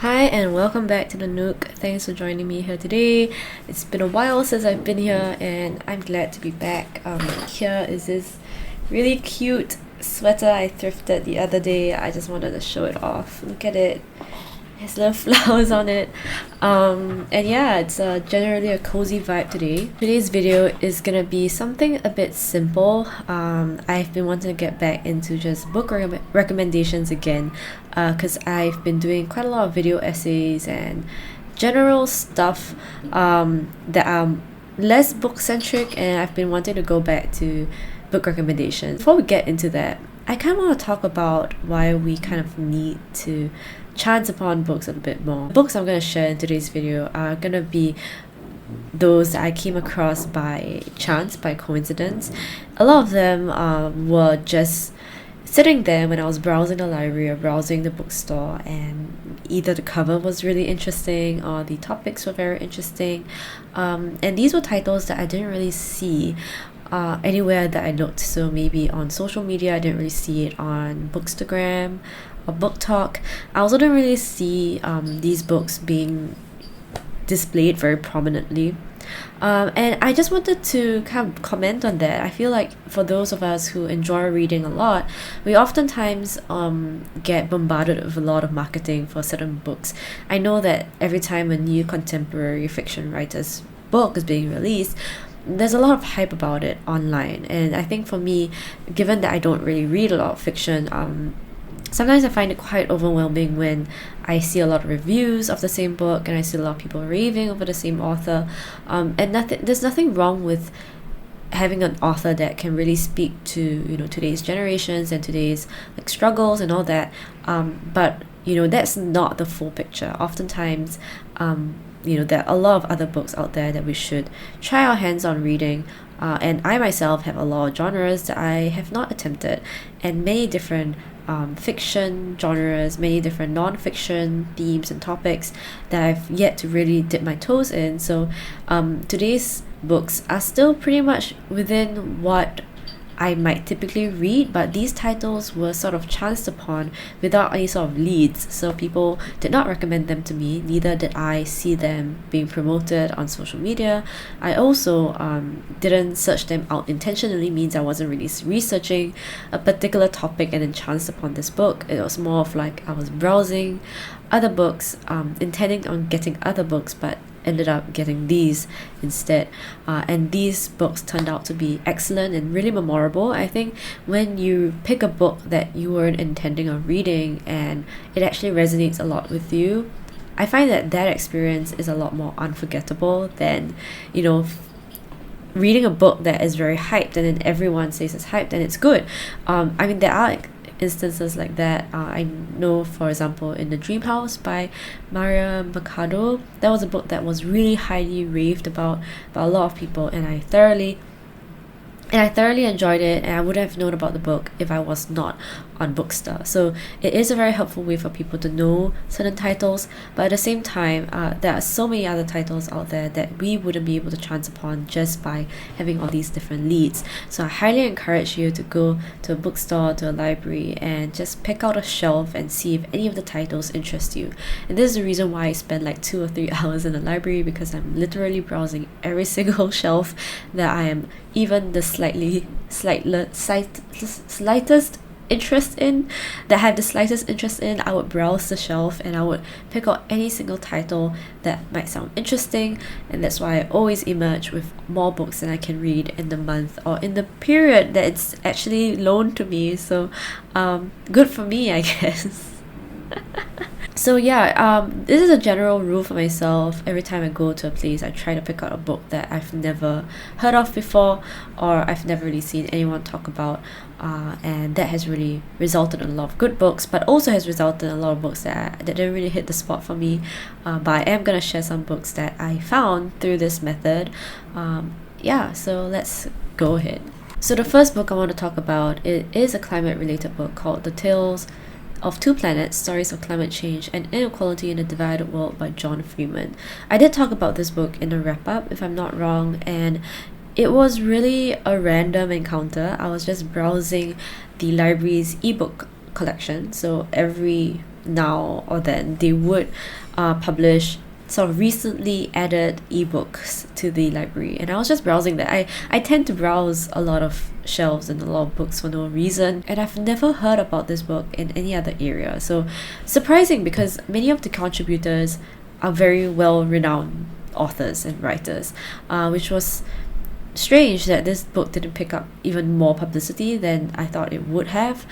Hi and welcome back to the Nook. Thanks for joining me here today. It's been a while since I've been here and I'm glad to be back. Here is this really cute sweater I thrifted the other day. I just wanted to show it off. Look at it. It has little flowers on it. And yeah, it's generally a cozy vibe today. Today's video is gonna be something a bit simple. I've been wanting to get back into just book recommendations again, because I've been doing quite a lot of video essays and general stuff that are less book centric, and I've been wanting to go back to book recommendations. Before we get into that, I kind of want to talk about why we kind of need to chance upon books a bit more. The books I'm going to share in today's video are going to be those that I came across by chance, by coincidence. A lot of them were just sitting there when I was browsing the library or browsing the bookstore, and either the cover was really interesting or the topics were very interesting. And these were titles that I didn't really see anywhere that I looked. So maybe on social media, I didn't really see it on Bookstagram or Book Talk. I also didn't really see these books being displayed very prominently. And I just wanted to kind of comment on that. I feel like for those of us who enjoy reading a lot, we oftentimes get bombarded with a lot of marketing for certain books. I know that every time a new contemporary fiction writer's book is being released, there's a lot of hype about it online. And I think for me, given that I don't really read a lot of fiction, sometimes I find it quite overwhelming when I see a lot of reviews of the same book and I see a lot of people raving over the same author. And there's nothing wrong with having an author that can really speak to today's generations and today's struggles and all that. But that's not the full picture. Oftentimes, there are a lot of other books out there that we should try our hands on reading. And I myself have a lot of genres that I have not attempted, and many different fiction genres, many different non-fiction themes and topics that I've yet to really dip my toes in. So today's books are still pretty much within what I might typically read, but these titles were sort of chanced upon without any sort of leads. So people did not recommend them to me, neither did I see them being promoted on social media. I also didn't search them out intentionally, means I wasn't really researching a particular topic and then chanced upon this book. It was more of like I was browsing other books, intending on getting other books, but ended up getting these instead. And these books turned out to be excellent and really memorable. I think when you pick a book that you weren't intending on reading and it actually resonates a lot with you, I find that experience is a lot more unforgettable than reading a book that is very hyped and then everyone says it's hyped and it's good. I mean, there are instances like that. I know, for example, in The Dream House by Maria Mercado, that was a book that was really highly raved about by a lot of people, and I thoroughly enjoyed it, and I wouldn't have known about the book if I was not on Bookster. So it is a very helpful way for people to know certain titles, but at the same time, there are so many other titles out there that we wouldn't be able to chance upon just by having all these different leads. So I highly encourage you to go to a bookstore, to a library, and just pick out a shelf and see if any of the titles interest you. And this is the reason why I spend like 2 or 3 hours in the library, because I'm literally browsing every single shelf that I am even the slightest interest in, that have the slightest interest in. I would browse the shelf and I would pick out any single title that might sound interesting, and that's why I always emerge with more books than I can read in the month or in the period that it's actually loaned to me. So good for me, I guess. So yeah, this is a general rule for myself. Every time I go to a place, I try to pick out a book that I've never heard of before or I've never really seen anyone talk about, and that has really resulted in a lot of good books, but also has resulted in a lot of books that didn't really hit the spot for me. But I am going to share some books that I found through this method. Yeah, so let's go ahead. So the first book I want to talk about, it is a climate related book called The Tales of Two Planets, Stories of Climate Change and Inequality in a Divided World by John Freeman. I did talk about this book in a wrap-up, if I'm not wrong, and it was really a random encounter. I was just browsing the library's ebook collection, so every now or then, they would publish sort of recently added ebooks to the library, and I was just browsing that. I tend to browse a lot of shelves and a lot of books for no reason, and I've never heard about this book in any other area. So surprising, because many of the contributors are very well renowned authors and writers, which was strange that this book didn't pick up even more publicity than I thought it would have.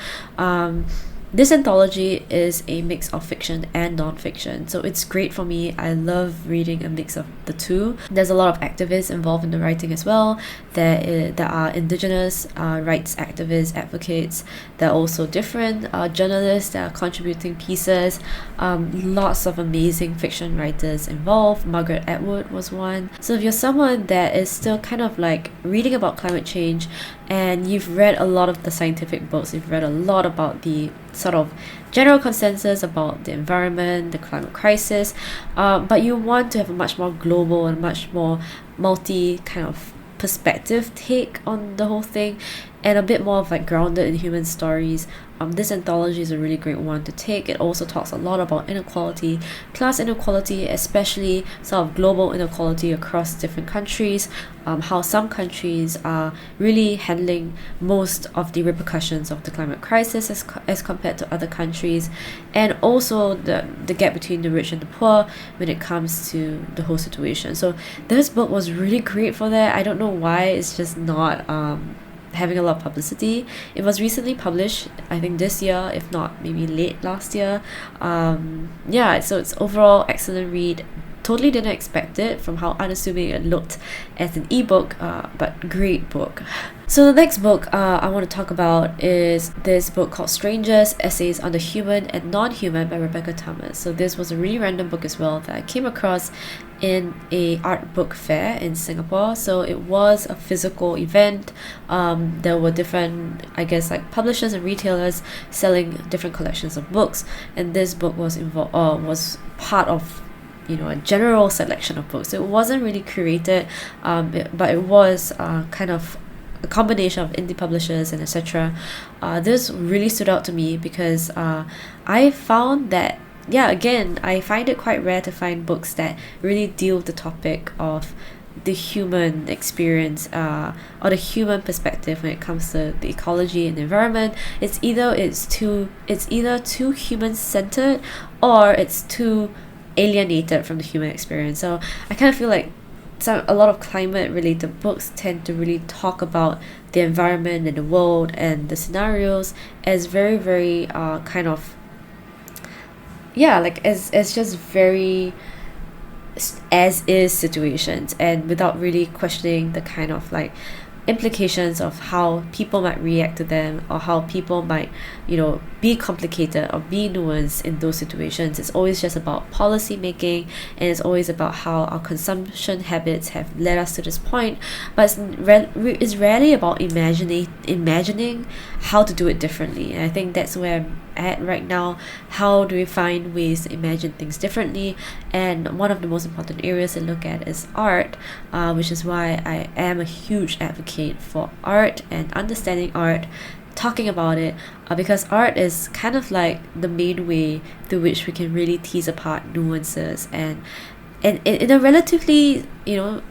This anthology is a mix of fiction and non-fiction, so it's great for me. I love reading a mix of the two. There's a lot of activists involved in the writing as well. There are indigenous rights activists, advocates. There are also different journalists that are contributing pieces. Lots of amazing fiction writers involved. Margaret Atwood was one. So if you're someone that is still kind of like reading about climate change, and you've read a lot of the scientific books, you've read a lot about the sort of general consensus about the environment, the climate crisis, but you want to have a much more global and much more multi kind of perspective take on the whole thing, and a bit more of like grounded in human stories, this anthology is a really great one to take. It also talks a lot about inequality, class inequality, especially sort of global inequality across different countries, how some countries are really handling most of the repercussions of the climate crisis as compared to other countries, and also the gap between the rich and the poor when it comes to the whole situation. So this book was really great for that. I don't know why it's just not having a lot of publicity. It was recently published, I think this year, if not maybe late last year. So it's overall excellent read. Totally didn't expect it from how unassuming it looked as an ebook, but great book. So the next book I want to talk about is this book called Strangers, Essays on the Human and Nonhuman by Rebecca Tamás. So this was a really random book as well that I came across in a art book fair in Singapore. So it was a physical event. There were different, I guess, like publishers and retailers selling different collections of books, and this book was part of a general selection of books. So it wasn't really curated, but it was kind of a combination of indie publishers and etc. This really stood out to me because I found that, I find it quite rare to find books that really deal with the topic of the human experience, or the human perspective when it comes to the ecology and the environment. It's either too human-centered, or it's too alienated from the human experience. So I kind of feel like a lot of climate related books tend to really talk about the environment and the world and the scenarios as very, very as just very as is situations, and without really questioning the kind of like implications of how people might react to them, or how people might be complicated or be nuanced in those situations. It's always just about policy making, and it's always about how our consumption habits have led us to this point, but it's rarely about imagining how to do it differently. And I think that's where I'm at right now. How do we find ways to imagine things differently? And one of the most important areas to look at is art, which is why I am a huge advocate for art and understanding art, talking about it, because art is kind of like the main way through which we can really tease apart nuances, and in a relatively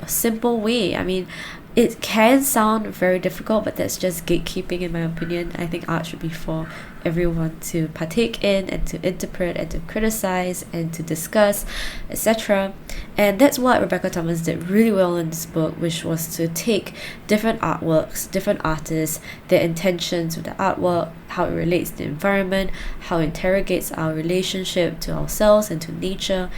simple way. I mean, it can sound very difficult, but that's just gatekeeping in my opinion. I think art should be for everyone to partake in, and to interpret, and to criticize, and to discuss, etc. And that's what Rebecca Tamás did really well in this book, which was to take different artworks, different artists, their intentions with the artwork, how it relates to the environment, how it interrogates our relationship to ourselves and to nature,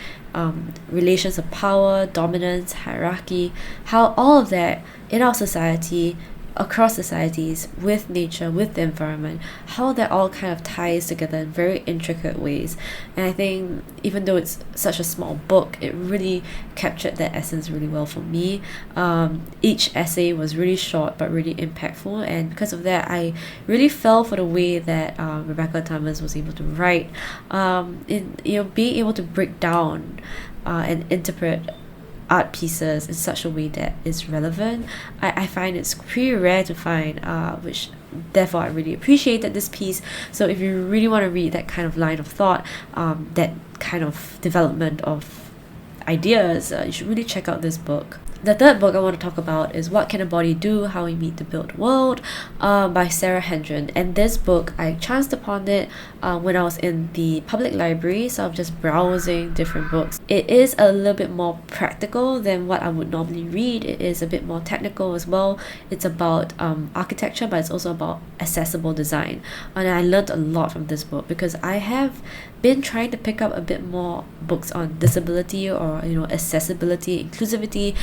relations of power, dominance, hierarchy, how all of that in our society, across societies, with nature, with the environment, how that all kind of ties together in very intricate ways. And I think even though it's such a small book, it really captured that essence really well for me. Each essay was really short but really impactful, and because of that I really fell for the way that Rebecca Tamás was able to write, being able to break down and interpret art pieces in such a way that is relevant. I find it's pretty rare to find, which therefore I really appreciated this piece. So if you really want to read that kind of line of thought, that kind of development of ideas, you should really check out this book. The third book I want to talk about is What Can a Body Do? How We Meet the Built World by Sara Hendren. And this book, I chanced upon it when I was in the public library, so I'm just browsing different books. It is a little bit more practical than what I would normally read. It is a bit more technical as well. It's about architecture, but it's also about accessible design. And I learned a lot from this book because I have been trying to pick up a bit more books on disability or accessibility, inclusivity,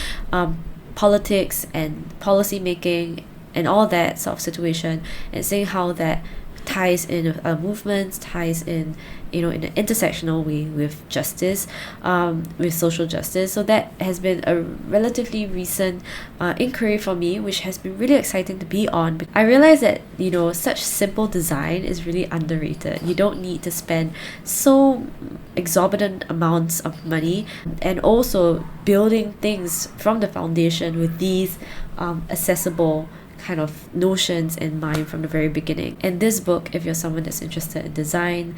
politics and policy making and all that sort of situation, and seeing how that ties in movements, ties in in an intersectional way with justice, with social justice. So that has been a relatively recent inquiry for me, which has been really exciting to be on. I realized that such simple design is really underrated. You don't need to spend so exorbitant amounts of money, and also building things from the foundation with these accessible kind of notions in mind from the very beginning. And this book, if you're someone that's interested in design,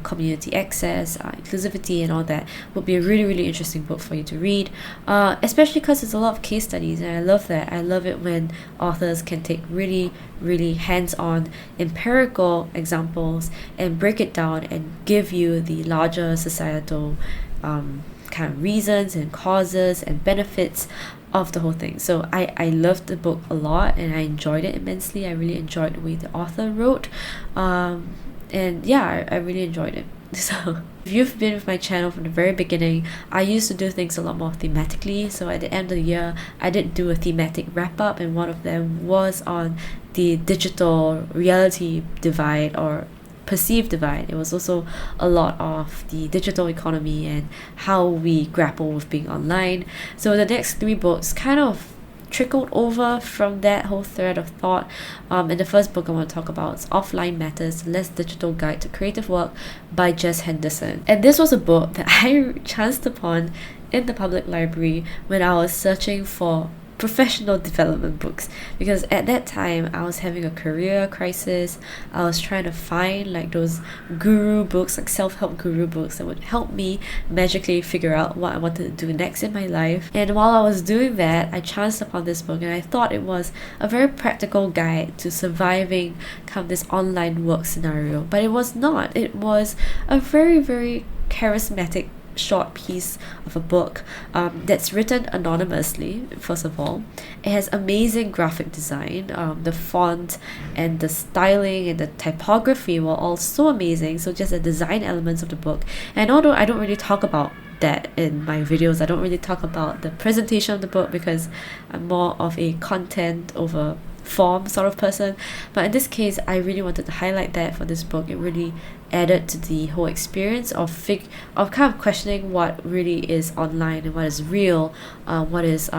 community access, inclusivity and all that, would be a really, really interesting book for you to read, especially because there's a lot of case studies, and I love that. I love it when authors can take really, really hands-on empirical examples and break it down and give you the larger societal kind of reasons and causes and benefits of the whole thing. So I loved the book a lot, and I enjoyed it immensely. I really enjoyed the way the author wrote, and yeah, I really enjoyed it. So if you've been with my channel from the very beginning, I used to do things a lot more thematically. So at the end of the year, I did do a thematic wrap-up, and one of them was on the digital reality divide or perceived divide. It was also a lot of the digital economy and how we grapple with being online. So the next 3 books kind of trickled over from that whole thread of thought. And the first book I want to talk about is Offline Matters, Less Digital Guide to Creative Work by Jess, Henderson. And this was a book that I chanced upon in the public library when I was searching for professional development books, because at that time I was having a career crisis. I was trying to find like those guru books, like self-help guru books that would help me magically figure out what I wanted to do next in my life. And while I was doing that, I chanced upon this book, and I thought it was a very practical guide to surviving kind of this online work scenario, but it was not. It was a very, very charismatic short piece of a book that's written anonymously. First of all, it has amazing graphic design. The font and the styling and the typography were all so amazing. So just the design elements of the book. And although I don't really talk about that in my videos, I don't really talk about the presentation of the book because I'm more of a content over form sort of person, but in this case I really wanted to highlight that for this book. It really added to the whole experience of kind of questioning what really is online and what is real, what is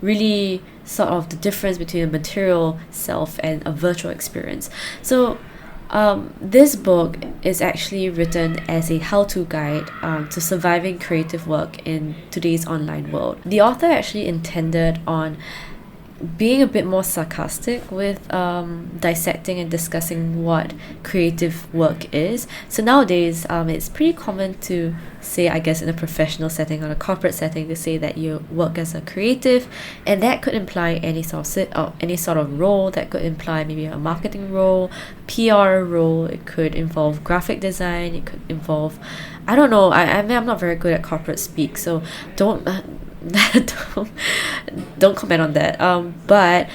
really sort of the difference between a material self and a virtual experience. So this book is actually written as a how-to guide to surviving creative work in today's online world. The author actually intended on being a bit more sarcastic with dissecting and discussing what creative work is. So nowadays, it's pretty common to say, I guess in a professional setting or a corporate setting, to say that you work as a creative, and that could imply any sort of role. That could imply maybe a marketing role, PR role. It could involve graphic design. It could involve, I don't know. I'm not very good at corporate speak, so don't comment on that. But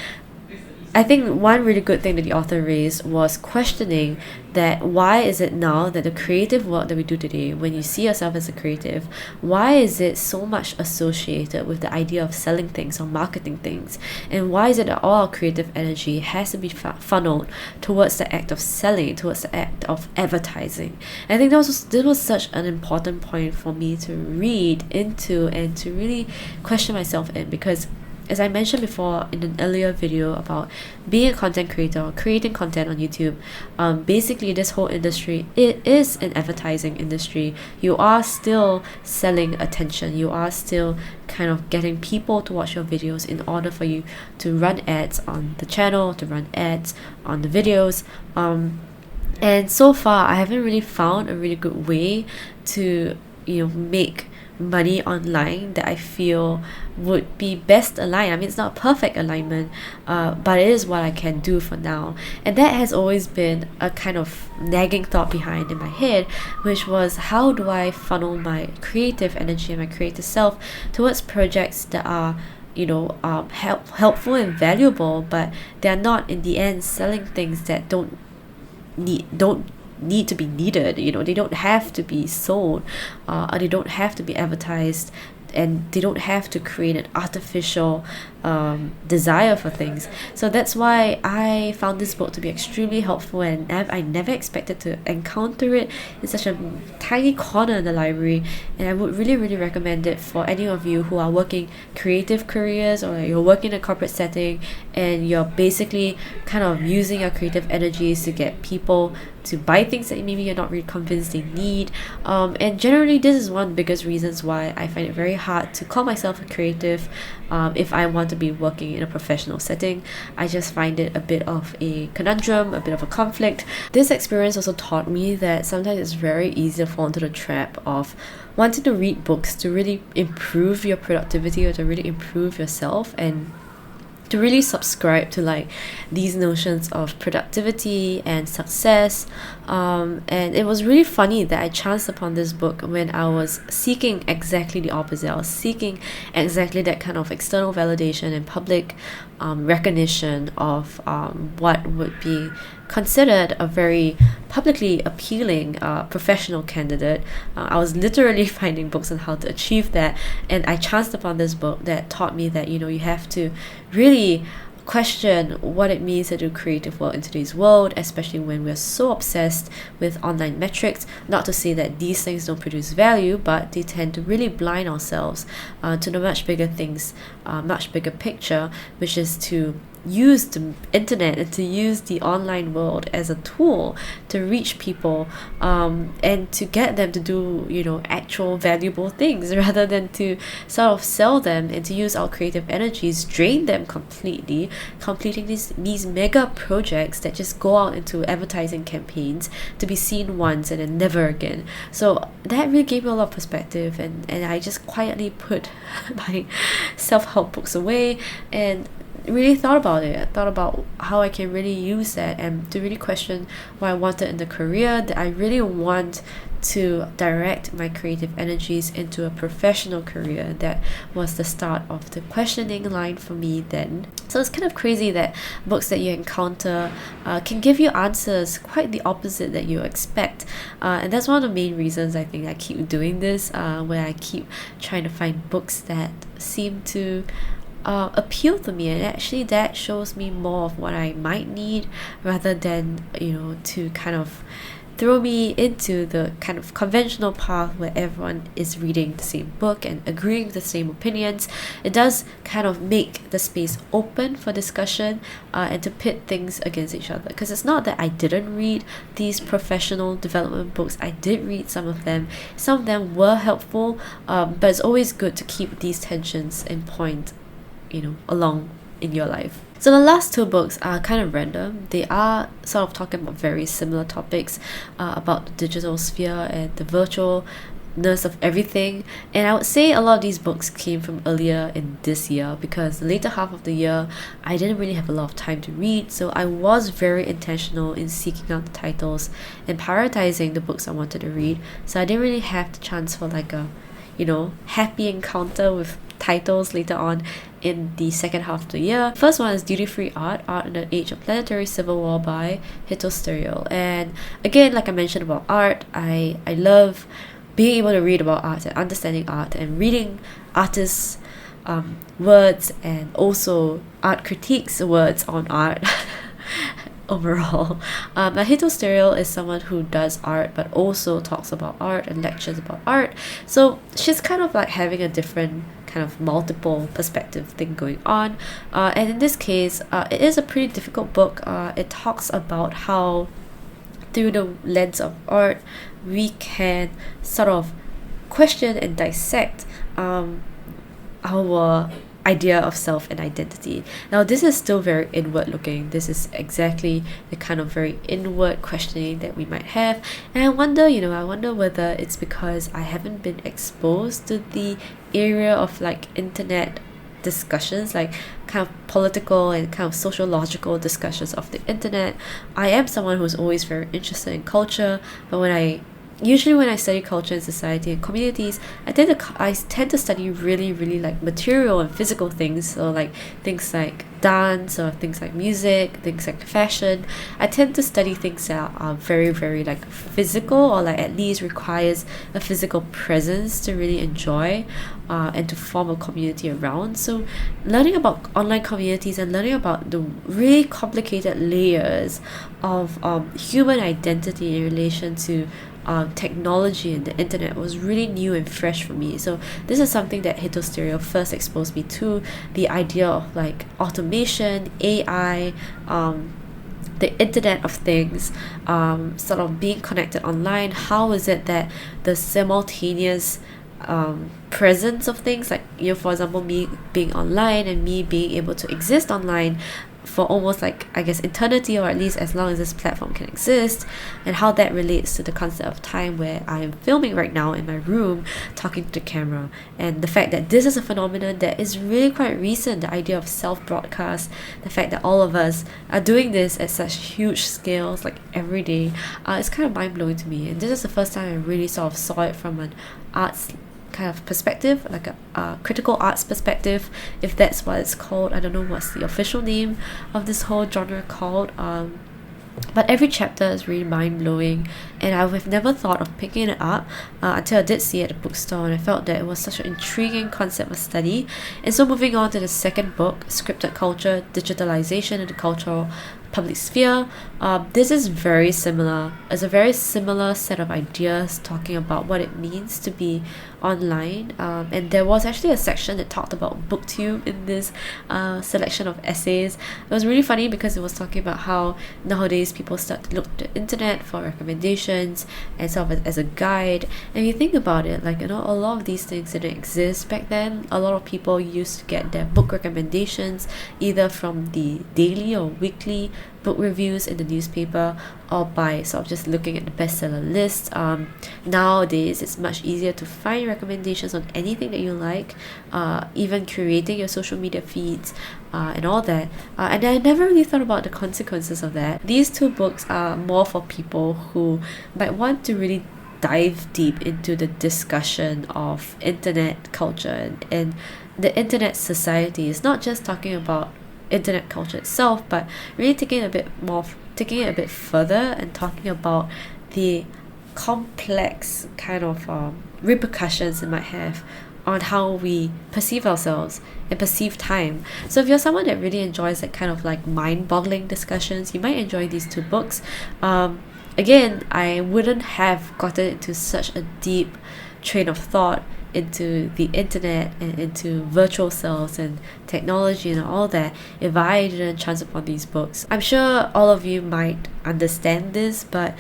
I think one really good thing that the author raised was questioning that why is it now that the creative work that we do today, when you see yourself as a creative, why is it so much associated with the idea of selling things or marketing things? And why is it that all our creative energy has to be funneled towards the act of selling, towards the act of advertising? And I think this was such an important point for me to read into and to really question myself in, because as I mentioned before in an earlier video about being a content creator or creating content on YouTube, basically this whole industry, it is an advertising industry. You are still selling attention. You are still kind of getting people to watch your videos in order for you to run ads on the channel, to run ads on the videos. And so far, I haven't really found a really good way to, make money online that I feel would be best aligned. I mean, it's not a perfect alignment, but it is what I can do for now. And that has always been a kind of nagging thought behind in my head, which was, how do I funnel my creative energy and my creative self towards projects that are helpful and valuable, but they're not in the end selling things that don't need to be needed. They don't have to be sold, or they don't have to be advertised, and they don't have to create an artificial desire for things. So that's why I found this book to be extremely helpful, and I never expected to encounter it in such a tiny corner in the library. And I would really, really recommend it for any of you who are working creative careers, or you're working in a corporate setting and you're basically kind of using your creative energies to get people to buy things that maybe you're not really convinced they need. And generally, this is one of the biggest reasons why I find it very hard to call myself a creative if I want to be working in a professional setting. I just find it a bit of a conundrum, a bit of a conflict. This experience also taught me that sometimes it's very easy to fall into the trap of wanting to read books to really improve your productivity or to really improve yourself, and to really subscribe to like these notions of productivity and success. And it was really funny that I chanced upon this book when I was seeking exactly the opposite. I was seeking exactly that kind of external validation and public recognition of what would be considered a very publicly appealing professional candidate. I was literally finding books on how to achieve that, and I chanced upon this book that taught me that you have to really question what it means to do creative work in today's world, especially when we're so obsessed with online metrics. Not to say that these things don't produce value, but they tend to really blind ourselves to the much bigger things, much bigger picture, which is to use the internet and to use the online world as a tool to reach people, and to get them to do actual valuable things, rather than to sort of sell them, and to use our creative energies, drain them completely, completing these mega projects that just go out into advertising campaigns to be seen once and then never again. So that really gave me a lot of perspective, and I just quietly put my self-help books away and really thought about it. I thought about how I can really use that, and to really question what I wanted in the career, that I really want to direct my creative energies into a professional career. That was the start of the questioning line for me then. So it's kind of crazy that books that you encounter can give you answers quite the opposite that you expect, and that's one of the main reasons I think I keep doing this, where I keep trying to find books that seem to appeal to me, and actually that shows me more of what I might need, rather than to kind of throw me into the kind of conventional path where everyone is reading the same book and agreeing with the same opinions. It does kind of make the space open for discussion, and to pit things against each other, because it's not that I didn't read these professional development books. I did read some of them were helpful, but it's always good to keep these tensions in point along in your life. So the last two books are kind of random. They are sort of talking about very similar topics, about the digital sphere and the virtualness of everything. And I would say a lot of these books came from earlier in this year, because the later half of the year I didn't really have a lot of time to read, so I was very intentional in seeking out the titles and prioritizing the books I wanted to read. So I didn't really have the chance for like a happy encounter with titles later on in the second half of the year. First one is Duty-Free Art in the Age of Planetary Civil War by Hito Steyerl. And again, like I mentioned about art, I love being able to read about art and understanding art and reading artists' words, and also art critiques words on art overall. Hito Steyerl is someone who does art but also talks about art and lectures about art, so she's kind of like having a different kind of multiple perspective thing going on. And in this case, it is a pretty difficult book. It talks about how through the lens of art, we can sort of question and dissect our idea of self and identity. Now, this is still very inward looking. This is exactly the kind of very inward questioning that we might have. And I wonder whether it's because I haven't been exposed to the area of like internet discussions, like kind of political and kind of sociological discussions of the internet. I am someone who's always very interested in culture, but when I study culture and society and communities, I tend to study really like material and physical things, so like things like dance or things like music, things like fashion. I tend to study things that are very like physical, or like at least requires a physical presence to really enjoy and to form a community around. So learning about online communities and learning about the really complicated layers of human identity in relation to technology and the internet was really new and fresh for me. So this is something that Hito Steyerl first exposed me to, the idea of like automation, AI, the internet of things, sort of being connected online. How is it that the simultaneous presence of things, like, for example, me being online and me being able to exist online for almost like, I guess, eternity, or at least as long as this platform can exist, and how that relates to the concept of time, where I am filming right now in my room talking to the camera, and the fact that this is a phenomenon that is really quite recent, the idea of self-broadcast, the fact that all of us are doing this at such huge scales, like every day, it's kind of mind-blowing to me. And this is the first time I really sort of saw it from an arts kind of perspective, like a critical arts perspective, if that's what it's called. I don't know what's the official name of this whole genre called, but every chapter is really mind-blowing, and I have never thought of picking it up until I did see it at the bookstore, and I felt that it was such an intriguing concept of study. And so moving on to the second book, Scripted Culture, Digitalization in the Cultural Public Sphere, this is very similar. It's a very similar set of ideas talking about what it means to be online, and there was actually a section that talked about booktube in this selection of essays. It was really funny because it was talking about how nowadays people start to look to the internet for recommendations and sort of as a guide. And you think about it, like, a lot of these things didn't exist back then. A lot of people used to get their book recommendations either from the daily or weekly book reviews in the newspaper, or by sort of just looking at the bestseller list. Nowadays it's much easier to find recommendations on anything that you like, even creating your social media feeds and all that, and I never really thought about the consequences of that. These two books are more for people who might want to really dive deep into the discussion of internet culture and the internet society. It's not just talking about internet culture itself, but really taking it a bit further and talking about the complex kind of repercussions it might have on how we perceive ourselves and perceive time. So if you're someone that really enjoys that kind of like mind-boggling discussions, you might enjoy these two books. Again, I wouldn't have gotten into such a deep train of thought into the internet and into virtual selves and technology and all that if I didn't chance upon these books. I'm sure all of you might understand this, but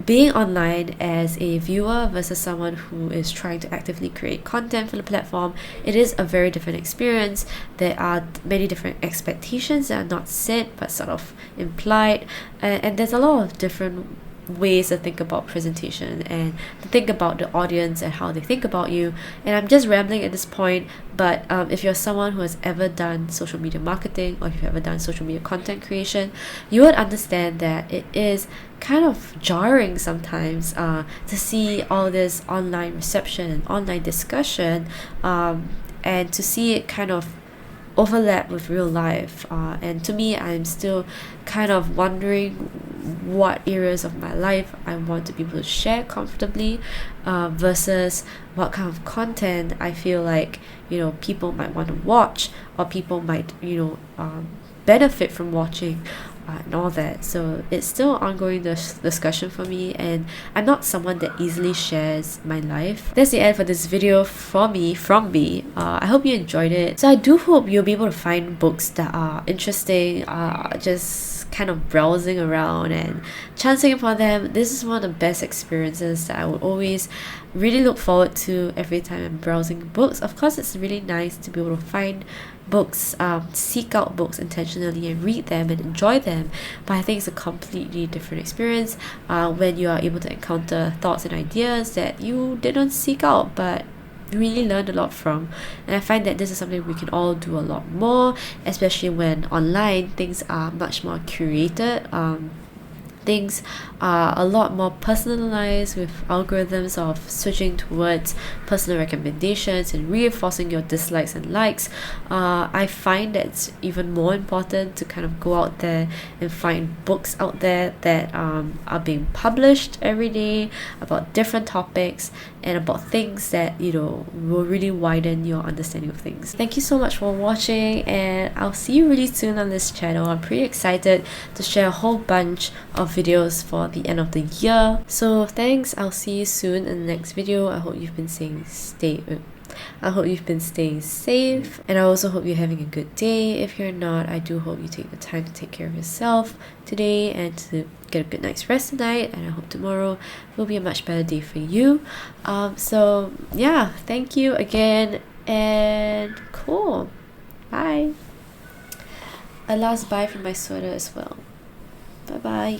being online as a viewer versus someone who is trying to actively create content for the platform, it is a very different experience. There are many different expectations that are not said but sort of implied, and there's a lot of different ways to think about presentation and to think about the audience and how they think about you. And I'm just rambling at this point, but if you're someone who has ever done social media marketing, or if you've ever done social media content creation, you would understand that it is kind of jarring sometimes to see all this online reception and online discussion, and to see it kind of overlap with real life, and to me, I'm still kind of wondering what areas of my life I want to be able to share comfortably, versus what kind of content I feel like people might want to watch, or people might benefit from watching and all that. So it's still ongoing discussion for me, and I'm not someone that easily shares my life. That's the end for this video from me. I hope you enjoyed it. So I do hope you'll be able to find books that are interesting, just kind of browsing around and chancing upon them. This is one of the best experiences that I would always really look forward to every time I'm browsing books. Of course, it's really nice to be able to find books, seek out books intentionally and read them and enjoy them, but I think it's a completely different experience when you are able to encounter thoughts and ideas that you didn't seek out but really learned a lot from. And I find that this is something we can all do a lot more, especially when online things are much more curated. Things are a lot more personalized, with algorithms of switching towards personal recommendations and reinforcing your dislikes and likes. I find that it's even more important to kind of go out there and find books out there that are being published every day about different topics and about things that, you know, will really widen your understanding of things. Thank you so much for watching, and I'll see you really soon on this channel. I'm pretty excited to share a whole bunch of videos for the end of the year. So thanks, I'll see you soon in the next video. I hope you've been staying safe, and I also hope you're having a good day. If you're not, I do hope you take the time to take care of yourself today and to get a good night's rest tonight, and I hope tomorrow will be a much better day for you. So yeah, thank you again, and cool, bye. A last bye from my sweater as well. Bye bye.